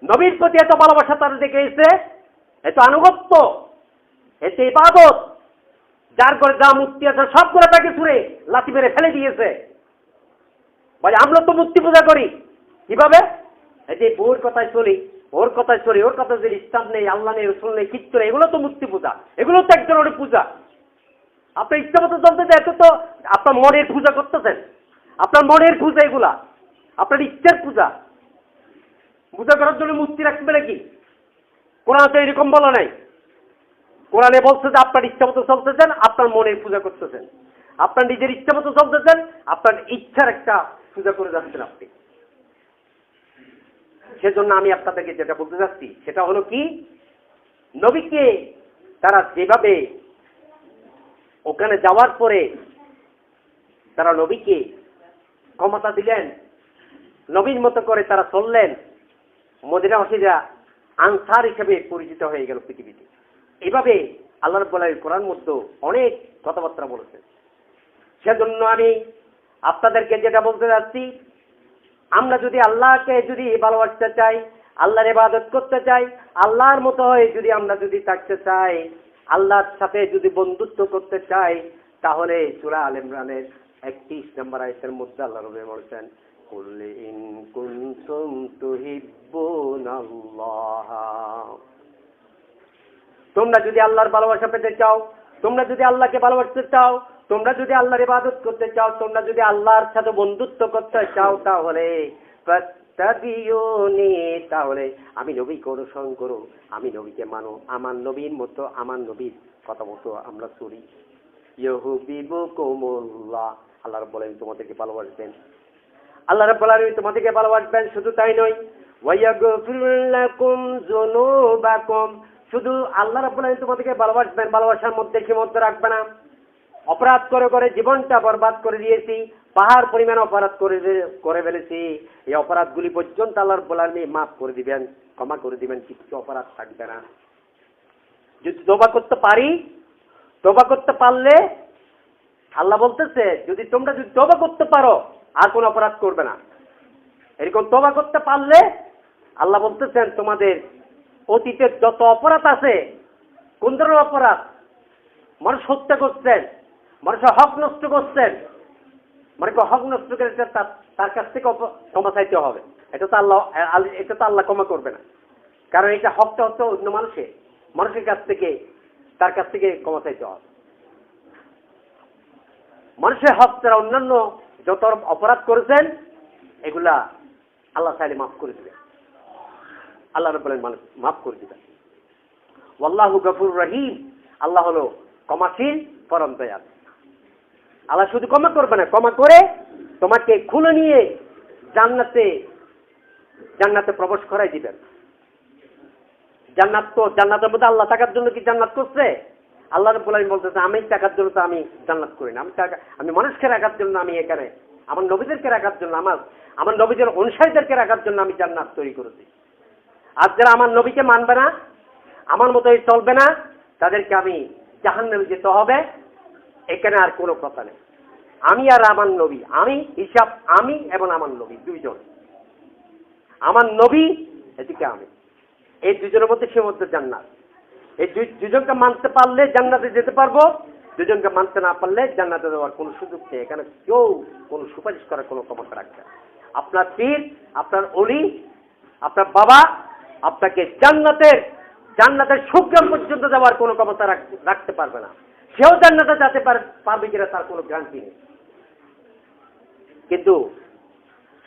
নবীর প্রতি এত ভালোবাসা তারা দেখে এসে, এত আনুগত্য, এত ইবাদত, যার করে যা মূর্তি আছে সবগুলো তাকে ছুঁড়ে লাথি মেরে ফেলে দিয়েছে। বলে আমরা তো মূর্তি পূজা করি। কিভাবে? এই যে ওর কথায় চলি, ওর কথায় চলি, ওর কথা যে ইসলাম নেই, আল্লাহ নেই, রসুল নেই, কিচ্ছু নেই, এগুলো তো মূর্তি পূজা, এগুলো তো এক ধরনের পূজা। আপনার ইচ্ছা মতো চলতেছে, এত তো আপনার মনের পূজা করতেছেন, আপনার মনের পূজা এগুলা, আপনার ইচ্ছার পূজা। পূজা করার জন্য মূর্তি রাখবে নাকি? কোরআন তো এরকম বলা নাই। কোরআনে বলছে যে আপনার ইচ্ছা মতো চলতেছেন, আপনার মনের পূজা করতেছেন, আপনার নিজের ইচ্ছা মতো চলতেছেন, আপনার ইচ্ছার একটা পূজা করে যাচ্ছেন আপনি। সেজন্য আমি আপনাদেরকে যেটা বলতে চাচ্ছি সেটা হলো কি, নবীকে তারা যেভাবে ওখানে যাওয়ার পরে তারা নবীকে ক্ষমতা দিলেন, নবীর মতো করে তারা চললেন, মদিনাবাসীরা আনসার হিসেবে পরিচিত হয়ে গেল পৃথিবীতে। এইভাবে আল্লাহ রাব্বুল আলামিন কোরআন মধ্যে অনেক কথাবার্তা বলেছেন। সেজন্য আমি আপনাদেরকে যেটা বলতে যাচ্ছি, আমরা যদি আল্লাহকে যদি ভালোবাসতে চাই, আল্লাহর ইবাদত করতে চাই, আল্লাহর মতো হয়ে যদি আমরা যদি থাকতে চাই, আল্লাহর সাথে যদি বন্ধুত্ব করতে চাই, তাহলে সূরা আলে ইমরানের 31 নম্বর আয়াতের মধ্যে আল্লাহ রাব্বুল বলেছেন, কুল ইন কুনতুম তুহিব্বুনাল্লাহ, তোমরা যদি আল্লাহর ভালোবাসা পেতে চাও, তোমরা যদি আল্লাহকে ভালোবাসতে চাও, তোমরা যদি আল্লাহর ইবাদত করতে চাও, তোমরা যদি আল্লাহর সাথে বন্ধুত্ব করতে চাও, তাহলে তাহলে আমি নবীকে অনুসরণ করো, আমি নবীকে মানো, আমার নবীর মতো, আমার নবীর কথা মতো আমরা চলি। ইউহিব্বুকুমুল্লাহ, আল্লাহ রাব্বুল আলামিন তোমাদেরকে ভালোবাসবেন। আল্লাহ রাব্বুল আলামিন তোমাদেরকে ভালোবাসবেন, শুধু তাই নয়, ওয়ায়াগফির লাকুম যুনুবাকুম, শুধু আল্লাহ রাব্বুল আলামিন তোমাদেরকে ভালোবাসবেন, ভালোবাসার মধ্যে সীমাবদ্ধ রাখবে না। অপরাধ করে করে জীবনটা বরবাদ করে দিয়েছি, পাহাড় পরিমাণ অপরাধ করে ফেলেছি, এই অপরাধগুলি পর্যন্ত আল্লাহ রাব্বুল আলামিন মাফ করে দিবেন, ক্ষমা করে দিবেন, কিছু অপরাধ থাকবে না। যদি তওবা করতে পারি, তওবা করতে পারলে আল্লাহ বলতেছে যদি তোমরা যদি তওবা করতে পারো আর কোনো অপরাধ করবে না। এরকম তওবা করতে পারলে আল্লাহ বলতেছেন তোমাদের অতীতের যত অপরাধ আছে, কোন ধরনের অপরাধ, মানুষ হত্যা করছেন, মানুষের হক নষ্ট করছেন, মানুষকে হক নষ্ট করে তার কাছ থেকে ক্ষমা চাইতে হবে। এটা তো আল্লাহ ক্ষমা করবে না, কারণ এটা হকটা হচ্ছে অন্য মানুষের কাছ থেকে, তার কাছ থেকে ক্ষমা চাইতে হবে। মানুষের হক ছাড়া অন্যান্য যত অপরাধ করেছেন এগুলা আল্লাহ চাইলে মাফ করে দিবেন, আল্লাহ রাব্বুল আলামিন মাফ করে দিবেন। ওয়াল্লাহু গফুরুর রহিম, আল্লাহ হলো ক্ষমাশীল, পরম দয়ালু। আল্লাহ শুধু ক্ষমা করবে না, ক্ষমা করে তোমাকে খুলে নিয়ে জান্নাতে প্রবেশ করাই দিবেন। জান্নাতের মধ্যে আল্লাহ থাকার জন্য কি জান্নাত করছে? আল্লাহ রাব্বুল আলামিন বলতেছে আমি থাকার জন্য তো আমি জান্নাত করি না, আমি মানুষকে রাখার জন্য আমি এখানে, আমার নবীদেরকে রাখার জন্য, আমার নবীদের অনুসারীদেরকে রাখার জন্য আমি জান্নাত তৈরি করেছি। আর যারা আমার নবীকে মানবে না, আমার মতোই চলবে না, তাদেরকে আমি জাহান্নামে যেতে হবে। এখানে আর কোনো কথা নেই। আমি আর আমার নবী, আমি এবং আমার নবী দুইজন, আমার নবী এদিকে আমি, এই দুজনের মধ্যে সীমাবদ্ধ জান্নাত। এই দুজনকে মানতে পারলে জান্নাতে যেতে পারবো, দুজনকে মানতে না পারলে জান্নাতে যাওয়ার কোনো সুযোগ নেই। এখানে কেউ কোনো সুপারিশ করার কোনো ক্ষমতা রাখবে না। আপনার পীর, আপনার ওলি, আপনার বাবা আপনাকে জান্নাতের সুগ্রাম পর্যন্ত যাওয়ার কোনো ক্ষমতা রাখতে পারবে না। সেও জান্নাতে যেতে পারবে কিনা তার কোনো গ্যারান্টি নেই। কিন্তু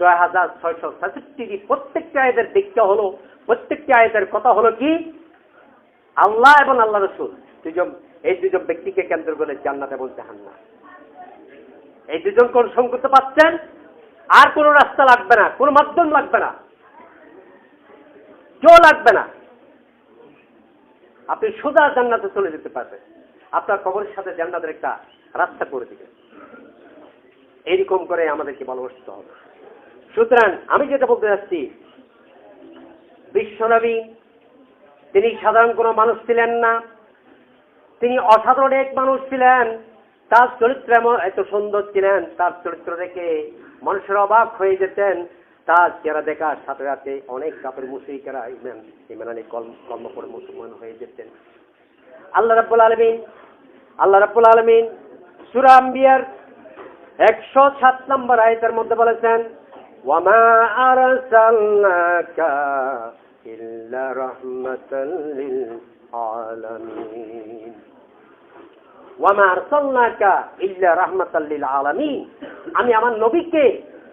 6666 প্রত্যেকটি আয়াতের দিকটা হলো, প্রত্যেকটি আয়াতের কথা হলো কি, আল্লাহ এবং আল্লাহ রাসূল এই দুজন ব্যক্তিকে কেন্দ্র করে জান্নাত এবং জাহান্নাম, এই দুজন কোন সংকট পাচ্ছেন, আর কোনো রাস্তা লাগবে না, কোনো মাধ্যম লাগবে না, কেউ লাগবে না, আপনি সোজা জান্নাতে চলে যেতে পারবেন। আপনার কবরের সাথে জান্নাতের একটা রাস্তা করে দিবেন। এইরকম করে আমাদেরকে ভালোবাসতে হবে। সুতরাং আমি যেটা বলতে যাচ্ছি, বিশ্বনবী তিনি সাধারণ কোনো মানুষ ছিলেন না, তিনি অসাধারণ এক মানুষ ছিলেন। তার চরিত্র এত সুন্দর ছিলেন, তার চরিত্র দেখে মানুষের অবাক হয়ে যেতেন। তার চেহারা দেখার সাথে সাথে অনেক কাফের মুশরিকরা ইমান আলী কর্ম করে মুসলমান হয়ে যেতেন। আল্লাহ রাব্বুল আলামিন সূরা আম্বিয়ার 107 নম্বর আয়াতের মধ্যে বলেছেন, ওয়ামা আরসালনাকা ইল্লা রাহমাতাল লিল আলামিন। ওয়ামা আরসালনাকা ইল্লা রাহমাতাল লিল আলামিন, আমি আমার নবীকে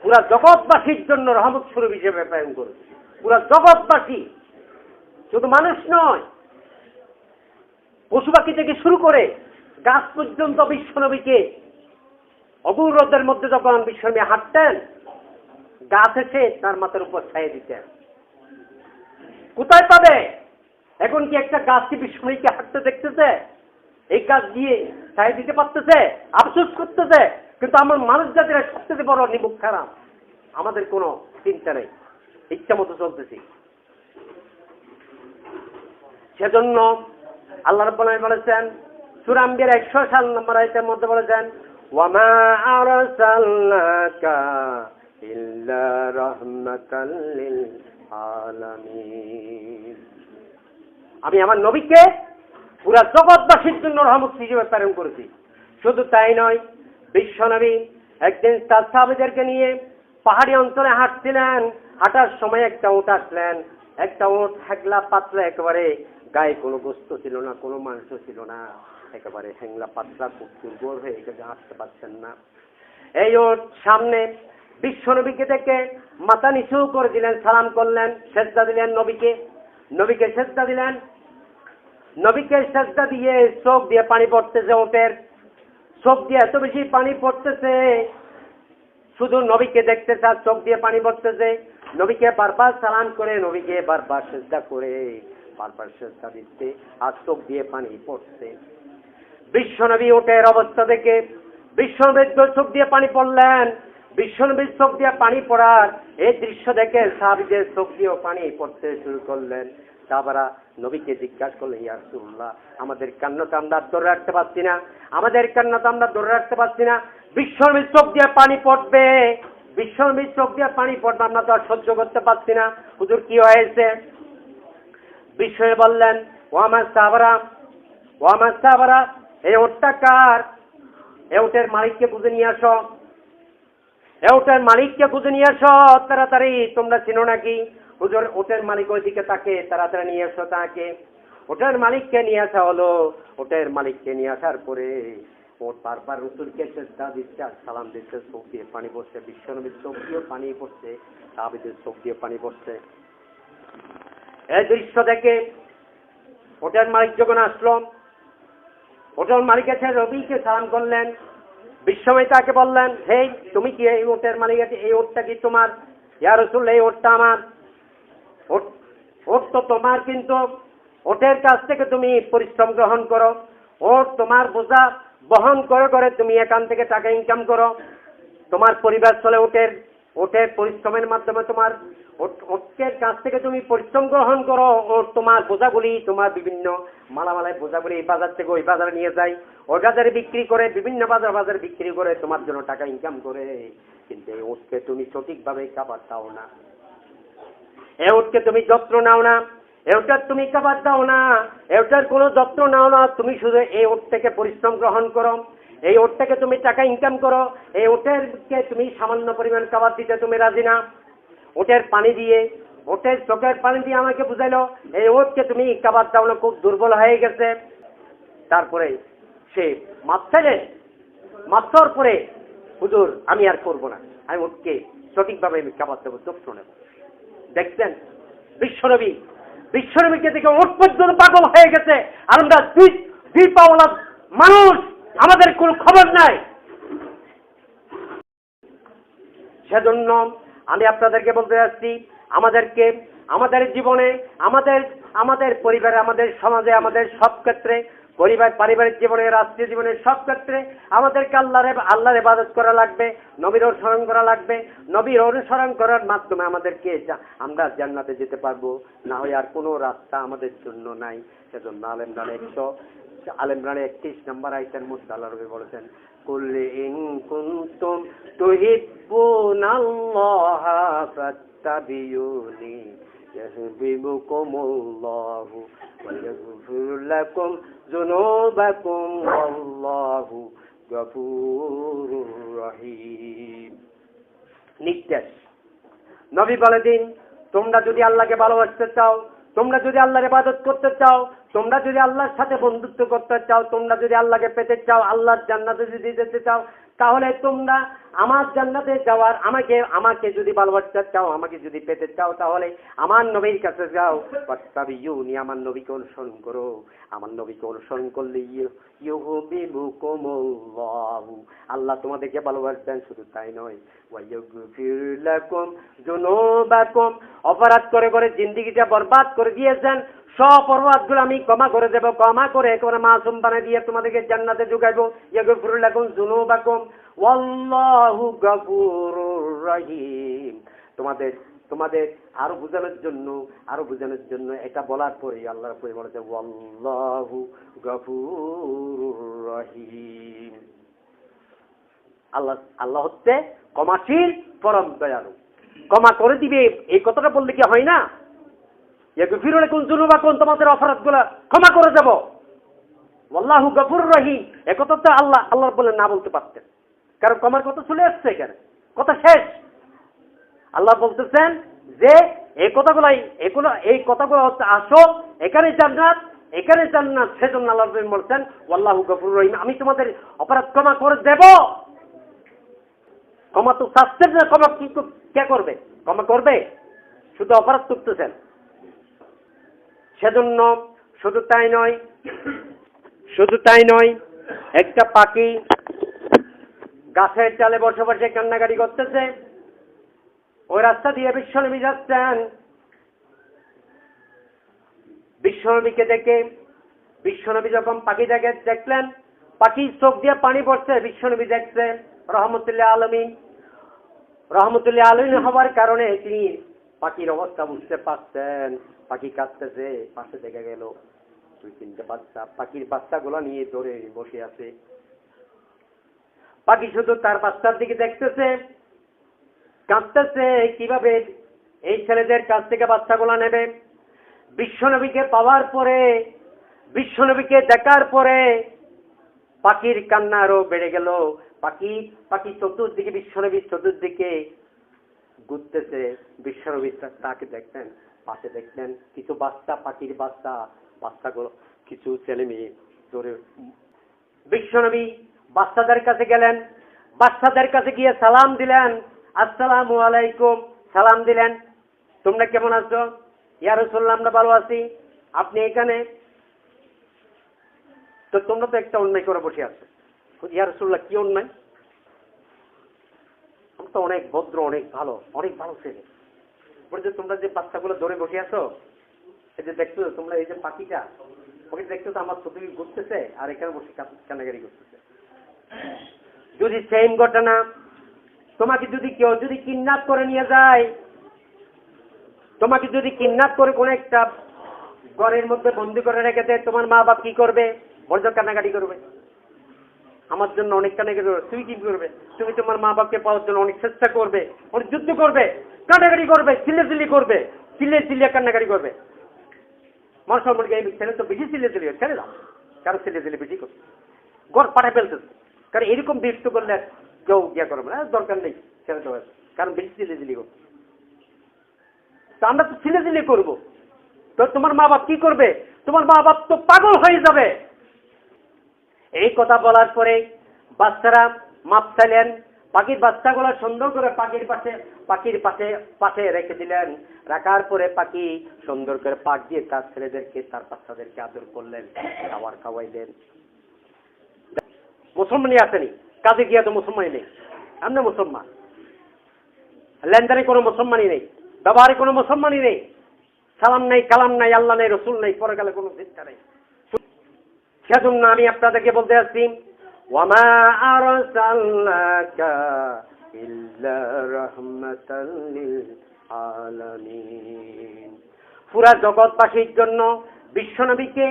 পুরা জগৎবাসীর জন্য রহমত স্বরূপ হিসেবে প্রেরণ করেছি। পুরা জগৎবাসী, শুধু মানুষ নয়, পশু পাখি থেকে শুরু করে গাছ পর্যন্ত বিশ্বনবীকে অবরোধের মধ্যে যখন বিশ্বনবী হাঁটতেন, গাছ এসে তার মাথার উপর ছায়া দিতেন। কোথায় পাবে? এখন কি একটা গাছ কি বিশ্বনবীকে হাঁটতে দেখতেছে? এই গাছ দিয়ে ছায়া দিতে পারতেছে? আফসোস করতেছে। কিন্তু আমার মানুষ জাতিরা সবচেয়ে বড় নিমুখ খারাপ, আমাদের কোনো চিন্তা নেই, ইচ্ছা মতো চলতেছি। সেজন্য আল্লাহ রাব্বুল আলামিন বলেছেন সূরা আম্বিয়ার 107 নম্বর আয়াতের মধ্যে বলেছেন, ওয়ামা আরসালনাকা ইল্লা রাহমাতাল লিল আলামিন, আমি আমার নবীকে পুরা জগৎবাসীর জন্য রহমত হিসেবে প্রেরণ করেছি। শুধু তাই নয়, বিশ্বনবী একদিন তার সাহাবীদেরকে নিয়ে পাহাড়ি অঞ্চলে হাঁটছিলেন। হাঁটার সময় একটা উট আসলেন। একটা উট হেগলা পাতলা, একেবারে গায়ে কোনো গোস্ত ছিল না, কোনো মাংস ছিল না, একেবারে হেংলা পাতলা, খুব দুর্বল হয়ে গেছে, হাঁটতে পারছেন না। এই উট সামনে বিশ্বনবীকে দেখে মাথা নিচু করে দিলেন, সালাম করলেন, সেজদা দিলেন নবীকে সেজদা দিলেন। নবীকে সেজদা দিয়ে চোখ দিয়ে পানি পড়তেছে, উটের চোখ দিয়ে এত বেশি পানি পড়তেছে, শুধু নবীকে দেখতেছে আর চোখ দিয়ে পানি পড়তেছে। নবীকে বারবার সালাম করে, নবীকে বারবার সেজদা করে, বারবার সেজদা দিচ্ছে আর চোখ দিয়ে পানি পড়ছে। বিশ্বনবী উটের অবস্থা দেখে বিশ্বনবীর চোখ দিয়ে পানি পড়লেন। বিশ্বনবীর চোখ দিয়ে পানি পড়ার এই দৃশ্য দেখে সাহাবীদের চোখ দিয়েও পানি পড়তে শুরু করলেন। সাহাবারা নবীকে জিজ্ঞাসা করলেন, ইয়া রাসূলুল্লাহ, আমাদের কান্না তো আমরা ধরে রাখতে পারছি না, আমাদের কান্না তো আমরা ধরে রাখতে পারছি না, বিশ্বনবীর চোখ দিয়ে পানি পড়বে, বিশ্বনবীর চোখ দিয়ে পানি পড়বে, আমরা তো আর সহ্য করতে পারছি না, হুজুর কি হয়েছে? বিশ্বনবী বললেন, ও আমার সাহাবারা, এই উটটা কার? এই উটের মালিককে বুঝে নিয়ে আসো, এই উটের মালিককে বুঝে নিয়ে আসো তাড়াতাড়ি। তোমরা চিনো নাকি? হুজুর, উটের মালিক ওইদিকে তাকে, তাড়াতাড়ি নিয়ে এসো তাকে। উটের মালিককে নিয়ে আসা হলো। উটের মালিককে নিয়ে আসার পরে ওট বারবার রাসূলকে সেজদা দিচ্ছে আর সালাম দিচ্ছে, চোখ দিয়ে পানি পড়ছে। বিশ্বনবীর চোখ দিয়ে পানি পড়ছে, সাহাবীদের চোখ দিয়ে পানি পড়ছে। এই দৃশ্য দেখে উটের মালিক যখন আসলো, উটের মালিক এসে নবীকে সালাম করলেন। বিশ্বনবী তাকে বললেন, হে, তুমি কি এই উটের মালিক? এই উটটা কি তোমার? ইয়া রাসূলুল্লাহ, এই উটটা আমার। উট তো তোমার, কিন্তু উটের কাছ থেকে তুমি পরিশ্রম গ্রহণ করো, উট তোমার বোঝা বহন করে করে তুমি এখান থেকে টাকা ইনকাম করো, তোমার পরিবার চলে উটের পরিশ্রমের মাধ্যমে। তোমার উটের কাছ থেকে তুমি পরিশ্রম গ্রহণ করো, ওর তোমার বোঝাগুলি, তোমার বিভিন্ন মালামালের বোঝাগুলি এই বাজার থেকে ওই বাজারে নিয়ে যায়, ওই বাজারে বিক্রি করে, বিভিন্ন বাজারে বিক্রি করে তোমার জন্য টাকা ইনকাম করে। কিন্তু এই উটকে তুমি সঠিকভাবে খাবার দাও না, এই উটকে তুমি যত্ন নাও না, এটার তুমি খাবার দাও না, এটার কোনো যত্ন নাও না। তুমি শুধু এই উট থেকে পরিশ্রম গ্রহণ করো, এই উট থেকে তুমি টাকা ইনকাম করো। এই উটেরকে তুমি সামান্য পরিমাণ খাবার দিতে তুমি রাজি না। উটের পানি দিয়ে, উটের চোখের পানি দিয়ে আমাকে বুঝাইলো এই উটকে তুমি খাবার দাও না, খুব দুর্বল হয়ে গেছে। তারপরে সে মাত্রার পরে, হুজুর আমি আর করবো না, আমি উটকে সঠিকভাবে আমি খাবার দেবো, যত্ন নেব। দেখছেন বিশ্বনবীকে দেখে উট পর্যন্ত পাগল হয়ে গেছে, আর আমরা দুই পাওয়ালা মানুষ, আমাদের কোনো খবর নাই। সেজন্য আমি আপনাদেরকে বলতে যাচ্ছি, আমাদের জীবনে, আমাদের পরিবারে, আমাদের সমাজে, আমাদের সব ক্ষেত্রে, পারিবারিক জীবনে, রাষ্ট্রীয় জীবনে, সব ক্ষেত্রে আমাদেরকে আল্লাহর ইবাদত করা লাগবে, নবীর অনুসরণ করা লাগবে। নবীর অনুসরণ করার মাধ্যমে আমাদেরকে আমরা জান্নাতে যেতে পারবো, না হয় আর কোনো রাস্তা আমাদের জন্য নাই। সেজন্য আল ইমরান 31 নম্বর আয়াতের মধ্যে আল্লাহ রাব্বুল বলেছেন, কুল ইন কুনতুম তুহিব্বুনাল্লাহা ফাত্তাবিউনি ইয়াহবিবুকুমুল্লাহু ওয়া ইয়াগফির লাকুম যুনুবাকুম ওয়াল্লাহু গফুরুর রহিম। নির্দেশ, নবী বলে দিন, তোমরা যদি আল্লাহকে ভালোবাসতে চাও, তোমরা যদি আল্লাহর ইবাদত করতে চাও, তোমরা যদি আল্লাহর সাথে বন্ধুত্ব করতে চাও, তোমরা যদি আল্লাহকে পেতে চাও, আল্লাহর জান্নাতে যদি যেতে চাও, তাহলে তোমরা আমার জান্নাতে যাওয়ার আমাকে যদি ভালোবাসতে চাও, আমাকে যদি পেতে চাও, তাহলে আমার নবীর কাছে যাও। ফাত্তাবিউনি, আমার নবীকে অনুসরণ করো। আমার নবীকে অনুসরণ করলে ইউহিব্বুকুমুল্লাহু, আল্লাহ তোমাদেরকে ভালোবাসবেন। শুধু তাই নয়, ওয়া ইয়াগফির লাকুম যুনুবাকুম, অপরাধ করে করে জিন্দেগিটা বরবাদ করে দিয়েছেন, সব অপরাধগুলো আমি ক্ষমা করে দেব, ক্ষমা করে একেবারে মাসুম বানিয়ে দিয়ে তোমাদেরকে জান্নাতে ঢুকাইবো। ইয়াগফির লাকুম যুনুবাকুম ওয়াল্লাহু গফুরুর রহিম। তোমাদের আরো বোঝানোর জন্য এটা বলার পরে আল্লাহর পরে বলেছে ওয়াল্লাহু গফুরুর রহিম। আল্লাহ হচ্ছে ক্ষমাশীল, পরম দয়ালু, ক্ষমা করে দিবে। এই কথাটা বললে কি হয় না? ইয়াগফিরু লাকুম যুনুবাকুম, তোমাদের অপরাধগুলো ক্ষমা করে দেব। আল্লাহু গফুরুর রহিম, এই কথা তো আল্লাহ বলে না বলতে পারতেন, কারণ ক্ষমার কথা চলে আসছে এখানে, কথা শেষ। আল্লাহ বলতেছেন যে এই কথাগুলো হচ্ছে আসল, এখানে জান্নাত, সেজন্য আল্লাহ বলছেন আল্লাহু গফুরুর রহিম, আমি তোমাদের অপরাধ ক্ষমা করে দেব। ক্ষমা তো শাস্তির না, ক্ষমা কে করবে? ক্ষমা করবে? শুধু অপরাধ করতেছেন। সেজন্য শুধু তাই নয়, একটা পাখি গাছের চালে বসে বসে কান্নাকাটি করতেছে। ওই রাস্তা দিয়ে বিশ্বনবী যাচ্ছেন। বিশ্বনবীকে দেখে বিশ্বনবী যখন পাখিটাকে দেখলেন, পাখির চোখ দিয়ে পানি পড়ছে, বিশ্বনবী দেখছেন রহমতুল্লাহ আলামিন হওয়ার কারণে তিনি পাখির অবস্থা বুঝতে পারছেন। পাখি কাঁদতেছে, পাশে দেখা গেল 2-3টে বাচ্চা, পাখির বাচ্চাগুলো নিয়ে ধরে বসে আছে। পাখি শুধু তার বাচ্চার দিকে দেখতেছে, কাঁদতেছে, কিভাবে এই ছেলেদের কাছ থেকে বাচ্চাগুলো নেবে। বিশ্বনবীকে দেখার পরে পাখির কান্না আরো বেড়ে গেল। পাখি চতুর্দিকে, বিশ্বনবীর চতুর্দিকে ঘুরতেছে। বিশ্বনবী তাকে দেখলেন, পাশে দেখলেন কিছু বাচ্চা, পাখির বাচ্চাগুলো কিছু ছেলে মেয়ে ধরে। বিশ্বনবী বাচ্চাদের কাছে গেলেন, বাচ্চাদের কাছে গিয়ে সালাম দিলেন, আসসালামু আলাইকুম, সালাম দিলেন, তোমরা কেমন আছো? ইয়া রাসূলুল্লাহ, আমরা ভালো আছি। আপনি এখানে? তো তোমরা তো একটা অন্যায় করে বসে আছো। ইয়া রাসূলুল্লাহ, কি অন্যায়? আমরা তো অনেক ভদ্র, অনেক ভালো ছেলে। বলছে তোমরা যে বাচ্চাগুলো ধরে বসে আছো, এই যে দেখছো তোমরা, এই যে পাখিটা দেখছো তো আমার চোখে ঘুরতেছে আর এখানে বসে কান্নাকাটি করতেছে। যদি সেম ঘটনা তোমাকে কেউ কিডন্যাপ করে নিয়ে যায়, তোমাকে যদি কিডন্যাপ করে কোন একটা ঘরের মধ্যে বন্দি করে রেখে দেয়, তোমার মা বাপ কি করবে? বলছো কান্নাকাটি করবে, আমার জন্য অনেক কান্নাকাটি করবে। তুমি কি করবে? তুমি তোমার মা বাপকে পাওয়ার জন্য অনেক চেষ্টা করবে, অনেক যুদ্ধ করবে, কান্নাকাটি করবে, চিল্লে কান্নাকাটি করবে। মানুষ বলবে এই ছেলে তো বেশি ছেলে দাও, কারণ ছেলে বেশি করবে, ঘর পাঠায় ফেলতেছে। কারণ এরকম বিরক্ত করলে কেউ করবে না, দরকার নেই ছেলে দেওয়ার, কারণ বেশি ছেলে করবে। তো আমরা তো ছেলে করবো, তো তোমার মা বাপ কি করবে? তোমার মা বাপ তো পাগল হয়ে যাবে। এই কথা বলার পরে বাচ্চারা মাপ চাইলেন, পাখির বাচ্চাগুলো সুন্দর করে পাখির পাশে রেখে দিলেন। রাখার পরে পাখি সুন্দর করে পাক দিয়ে তার ছেলেদেরকে, তার বাচ্চাদেরকে আদর করলেন, খাবার খাওয়াইলেন। মুসলমানই আসেনি, কাজে গিয়া তো মুসলমানই নেই। আমরা মুসলমান, লেনদেনে কোনো মুসলমানই নেই, ব্যবহারে কোনো মুসলমানই নেই, সালাম নেই, কালাম নাই, আল্লাহ নেই, রসুল নেই, পরে গেলে কোনো চিন্তা নেই। সেজন্য আমি আপনাদেরকে বলতে আসছি, ওয়ামা আরসালনাকা ইল্লা রাহমাতাল লিল আলামিন। পুরা জগৎবাসীর জন্য বিশ্বনবীকে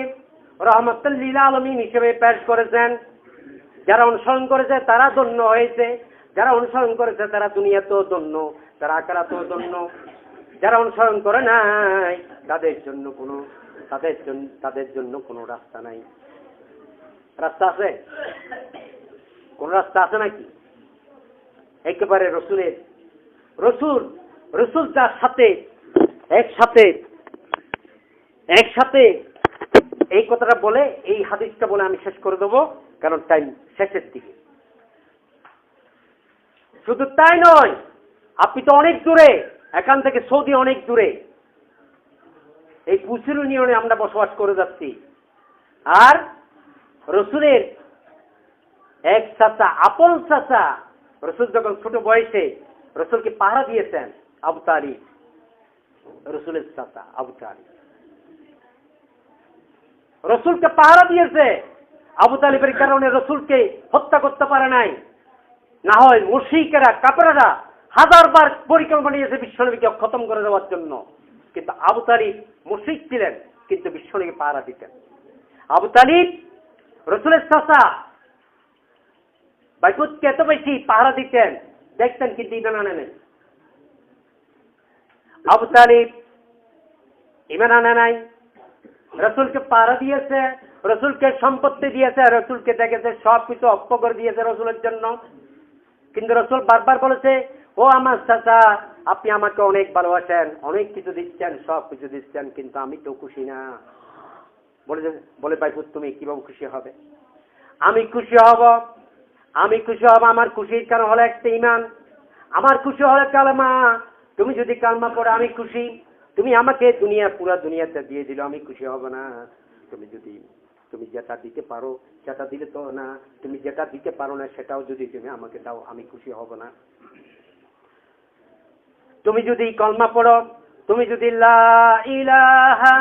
রহমাতুল লিল আলামিন হিসেবে পেশ করেছেন। যারা অনুসরণ করেছে তারা ধন্য হয়েছে, যারা অনুসরণ করেছে তারা দুনিয়াতেও ধন্য, তারা আখিরাতেও ধন্য। যারা অনুসরণ করে নাই তাদের জন্য কোনো রাস্তা নাই। রাস্তা আছে? কোন রাস্তা আছে নাকি? একেবারে রসুল যার সাথে একসাথে এই কথাটা বলে, এই হাদিসটা বলে আমি শেষ করে দেবো, কারণ টাইম শেষের দিকে। শুধু তাই নয়, আপনি তো অনেক দূরে, এখান থেকে সৌদি অনেক দূরে, এই কুসির ইউনিয়নে আমরা বসবাস করে যাচ্ছি। আর রসুলের এক চাচা, আপন চাচা, রসুল যখন ছোট বয়সে রসুলকে পাহারা দিয়েছেন, আবু তালিব, রসুলের চাচা আবু তালিব রসুলকে পাহারা দিয়েছে। আবু তালিবের কারণে রসুলকে হত্যা করতে পারে নাই। না হয় মুশরিকেরা, কাফেররা হাজারবার পরিকল্পনা নিয়েছে বিশ্বনবীকে খতম করে দেওয়ার জন্য, কিন্তু আবু তালিব মুশরিক ছিলেন, কিন্তু বিশ্বনবীকে পাহারা দিতেন। আবু তালিব রসুলের চাচা, বাইতুতকে এত বেশি পাহারা দিতেন, দেখতেন কিন্তু ঈমান আনে নাই। আবু তালিব ঈমান আনে নাই, রসুলকে পাহারা দিয়েছে, রসুলকে সম্পত্তি দিয়েছে, রসুলকে দেখেছে সব কিছু অক্ষ করে দিয়েছে রসুলের জন্য, কিন্তু রসুল বারবার বলেছে, ও আমার চাচা, আপনি আমাকে অনেক ভালোবাসেন, অনেক কিছু দিচ্ছেন, সব কিছু দিচ্ছেন, কিন্তু আমি তো খুশি না। বলে বাইপুত, তুমি কিভাবে খুশি হবে? আমি খুশি হব, আমার খুশির কারণ হলো একটা ঈমান, আমার খুশি হলো কালেমা। তুমি যদি কালেমা পড়ো আমি খুশি। তুমি আমাকে পুরা দুনিয়াতে দিয়ে দিল, আমি খুশি হব না। তুমি যেটা দিতে পারো সেটা দিলে তো না, তুমি যেটা দিতে পারো না সেটাও যদি তুমি আমাকে দাও, আমি খুশি হব না। তুমি যদি কলমা পড়ো, তুমি যদি লা ইলাহা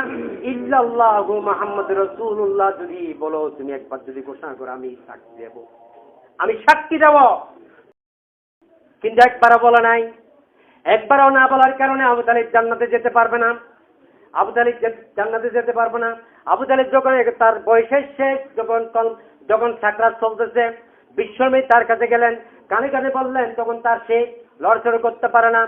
ইল্লাল্লাহু মুহাম্মাদুর রাসূলুল্লাহ যদি বলো, তুমি একবার যদি ঘোষণা করো, আমি সাক্ষী দেব। কিন্তু একবারও বলা নাই। একবারও না বলার কারণে আবু তালিব জান্নাতে যেতে পারবে না। আবু তালিব যখন তার বয়সের শেষ, যখন সাকরাত চলতেছে, বিশ্বনবী তার কাছে গেলেন, কানে কানে বললেন, তখন তার সে লড়চড় করতে পারে না।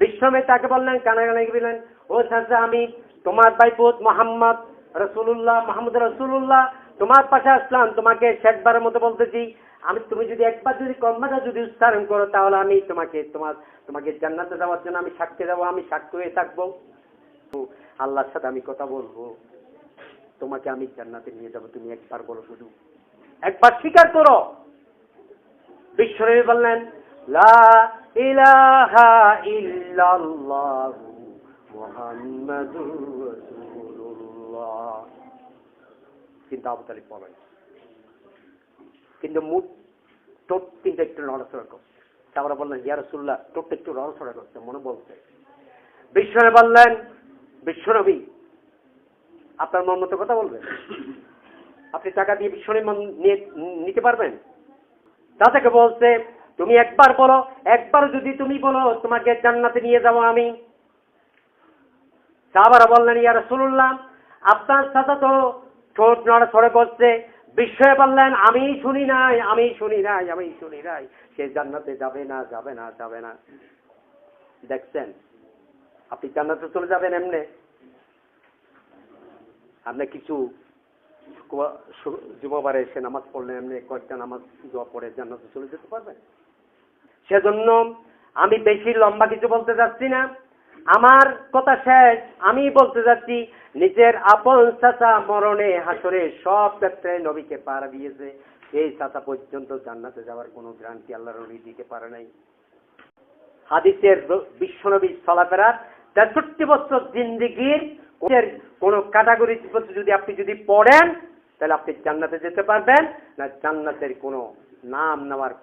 বিশ্বনবী তাকে বললেন, কানে কানে বললেন, ও চাচা, আমি তোমার ভাইপোত মোহাম্মদ রসুল্লাহ তোমার পাশে আসলাম, তোমাকে শেষবারের মতো বলতেছি, তুমি যদি একবার যদি কলমাটা যদি উচ্চারণ করো, তাহলে আমি তোমাকে জান্নাতে যাওয়ার জন্য আমি সাক্ষী দেবো, আমি সাক্ষী হয়ে থাকবো, আল্লাহর সাথে আমি কথা বলবো, তোমাকে আমি জান্নাতে নিয়ে যাবো, তুমি একবার বলো, শুধু একবার স্বীকার করো। বিশ্বনবী বললেন, লা ইলাহা ইল্লাল্লাহু মুহাম্মাদুর রাসূলুল্লাহ। কিন্তু আবু তালিব বলেন, কিন্তু মুখ ঠোঁট কিন্তু একটু নড়াচড়া করছে। তারপরে বললেন, ইয়া রাসূলুল্লাহ, ঠোঁট একটু নড়াচড়া করছে, মনে বলছে। বিশ্বনবী বললেন, বিশ্বনবী আপনার মন মতো কথা বলবেন? আপনি টাকা দিয়ে বিশ্বনবী নিতে পারবেন? তাদেরকে বলছে, তুমি একবার বলো, একবার যদি তুমি বলো, তোমাকে জান্নাতে নিয়ে যাবো আমি। সাহাবারা বললেন, ইয়া রাসূলুল্লাহ, আপনার সাথে তো ঠোঁট নড়াচড়া করছে। বিশ্বনবী বললেন, আমি শুনি নাই, সে জান্নাতে যাবে না। দেখছেন, আপনি জান্নাতে চলে যাবেন এমনি? আপনি কিছু জুমাবারে এসে নামাজ পড়লেন, এমনি কয়েকটা নামাজ দোয়া পড়ে জান্নাতে চলে যেতে পারবেন? সেজন্য আমি বেশি লম্বা কিছু বলতে যাচ্ছি না, আমার কথা শেষ। আমি বলতে যাচ্ছি, নিজের আপন চাচা মরণে হাসরে সব ক্ষেত্রে নবীকে পাহারা দিয়েছে, এই চাচা পর্যন্ত জান্নাতে যাওয়ার কোনো গ্যারান্টি আল্লাহর নবী দিতে পারে নাই। হাদিসের বিশ্বনবী চলাফেরার 63 বছর জিন্দেগির কোন ক্যাটাগরি যদি আপনি পড়েন, তাহলে আপনি জান্নাতে যেতে পারবেন না, জান্নাতের কোনো নাম নেওয়ার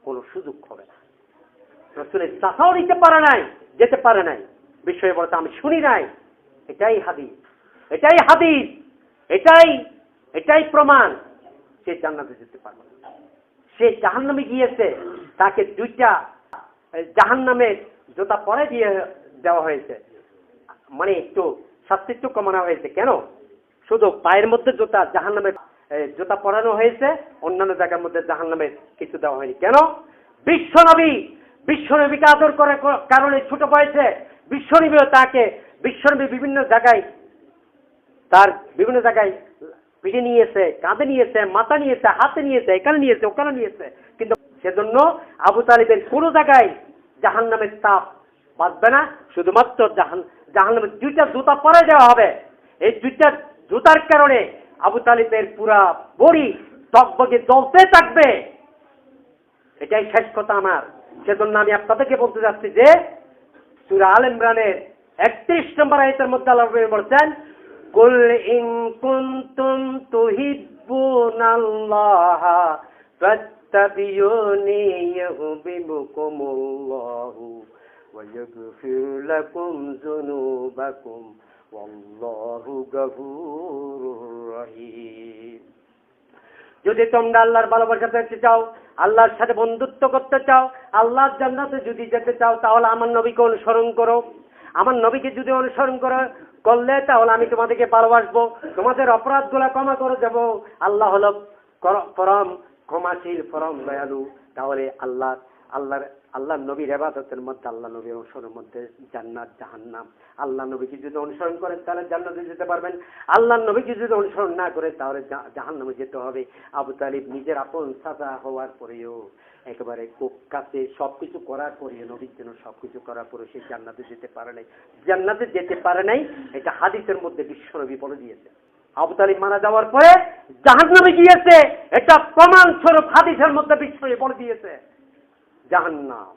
কোনো সুযোগ হবে না। রাসূলের চাচাও যেতে পারে নাই। বিশ্বনবী বলতে, আমি শুনি নাই। এটাই হাদিস, এটাই প্রমাণ। সে জান্নাতে যেতে পারবে না। সে জাহান্নামে গিয়েছে, তাকে 2টা জাহান্নামের জুতা পরে দিয়ে দেওয়া হয়েছে, মানে একটু শাস্তি একটু কমানো হয়েছে। কেন? শুধু পায়ের মধ্যে জুতা, জাহান্নামের জুতা পরানো হয়েছে, অন্যান্য জায়গার মধ্যে জাহান্নামের কিছু দেওয়া হয়নি। কেন? বিশ্বনবীকে আদর করার কারণে ছোট বয়সে বিশ্বনবী বিভিন্ন জায়গায় তার বিভিন্ন জায়গায় পিঠে নিয়েছে, কাঁধে নিয়েছে, মাথা নিয়েছে, হাতে নিয়েছে, এখানে নিয়েছে, ওখানে নিয়েছে, কিন্তু সেজন্য আবু তালিবের কোনো জায়গায় জাহান্নামের তাপ বাঁচবে না। শুধুমাত্র জাহান্নামের 2টা জুতা পরে দেওয়া হবে। এই 2টা জুতার কারণে আবু তালিবের পুরা বড়ি টকবগে জ্বলতে থাকবে। এটাই শেষ কথা আমার। সেজন্য আমি আপনাদেরকে বলতে যাচ্ছি যে সূরা আল ইমরানের 31 নম্বর আয়াতের মধ্যে আল্লাহ বলেছেন, কুল ইন কুনতুম তুহিব্বুনাল্লাহা ফাত্তাবিউনি ইউহিব্বুকুমুল্লাহু ওয়া ইয়াগফির লাকুম যুনুবাকুম ওয়াল্লাহু গফুরুর রহিম। যদি তোমরা আল্লাহর ভালোবাসা পেতে চাও, আল্লাহর সাথে বন্ধুত্ব করতে চাও, আল্লাহর জান্নাতে যদি যেতে চাও, তাহলে আমার নবীকে অনুসরণ করো। আমার নবীকে যদি অনুসরণ করলে তাহলে আমি তোমাদেরকে ভালোবাসবো, তোমাদের অপরাধগুলো ক্ষমা করে দেব। আল্লাহ হলো পরম ক্ষমাশীল, পরম দয়ালু। তাহলে আল্লাহ নবীর ইবাদতের মধ্যে, আল্লাহ নবীর অনুসরণের মধ্যে জান্নাত জাহান্নাম। আল্লাহ নবীকে যদি অনুসরণ করেন তাহলে জান্নাতে যেতে পারবেন, আল্লাহ নবীকে যদি অনুসরণ না করে তাহলে জাহান্নামে যেতে হবে। আবু তালিব নিজের আপন চাচা হওয়ার পরেও, একেবারে কাছে সবকিছু করার পরেও, নবীর জন্য সবকিছু করার পরে সে জান্নাতে যেতে পারে নাই। এটা হাদিসের মধ্যে বিশ্বনবী বলে দিয়েছে। আবু তালিব মারা যাওয়ার পরে জাহান্নামে গিয়েছে, এটা প্রমাণ স্বরূপ হাদিসের মধ্যে বিশ্বনবী বলে দিয়েছে। জাহান্নাম